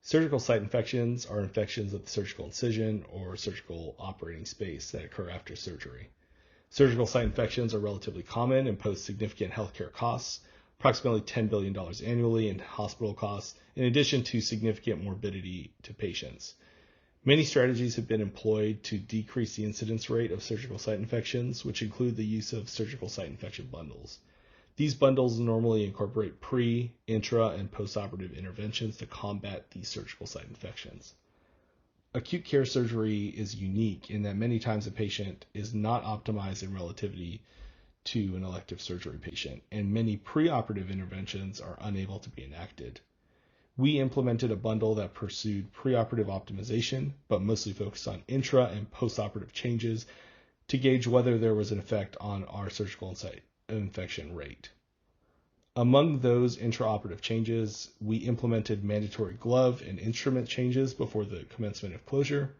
Surgical site infections are infections of the surgical incision or surgical operating space that occur after surgery. Surgical site infections are relatively common and pose significant healthcare costs, approximately $10 billion annually in hospital costs, in addition to significant morbidity to patients. Many strategies have been employed to decrease the incidence rate of surgical site infections, which include the use of surgical site infection bundles. These bundles normally incorporate pre, intra, and postoperative interventions to combat these surgical site infections. Acute care surgery is unique in that many times a patient is not optimized in relativity to an elective surgery patient, and many preoperative interventions are unable to be enacted. We implemented a bundle that pursued preoperative optimization, but mostly focused on intra and postoperative changes to gauge whether there was an effect on our surgical site infection rate. Among those intraoperative changes, we implemented mandatory glove and instrument changes before the commencement of closure,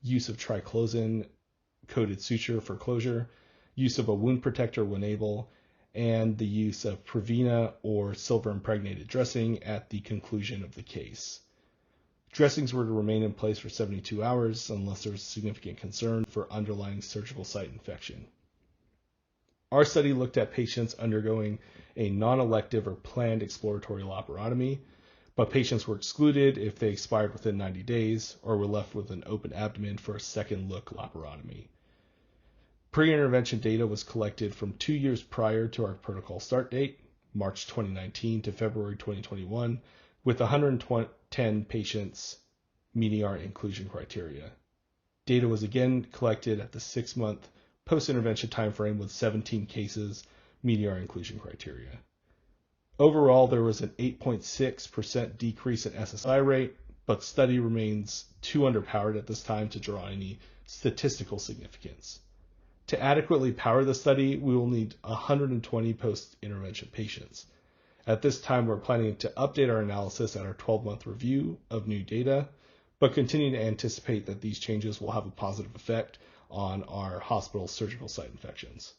use of triclosan-coated suture for closure, use of a wound protector when able, and the use of Prevena or silver impregnated dressing at the conclusion of the case. Dressings were to remain in place for 72 hours unless there was significant concern for underlying surgical site infection. Our study looked at patients undergoing a non-elective or planned exploratory laparotomy, but patients were excluded if they expired within 90 days or were left with an open abdomen for a second look laparotomy. Pre-intervention data was collected from 2 years prior to our protocol start date, March 2019 to February 2021, with 110 patients meeting our inclusion criteria. Data was again collected at the 6-month post-intervention timeframe with 17 cases meeting our inclusion criteria. Overall, there was an 8.6% decrease in SSI rate, but study remains too underpowered at this time to draw any statistical significance. To adequately power the study, we will need 120 post-intervention patients. At this time, we're planning to update our analysis at our 12-month review of new data, but continue to anticipate that these changes will have a positive effect on our hospital surgical site infections.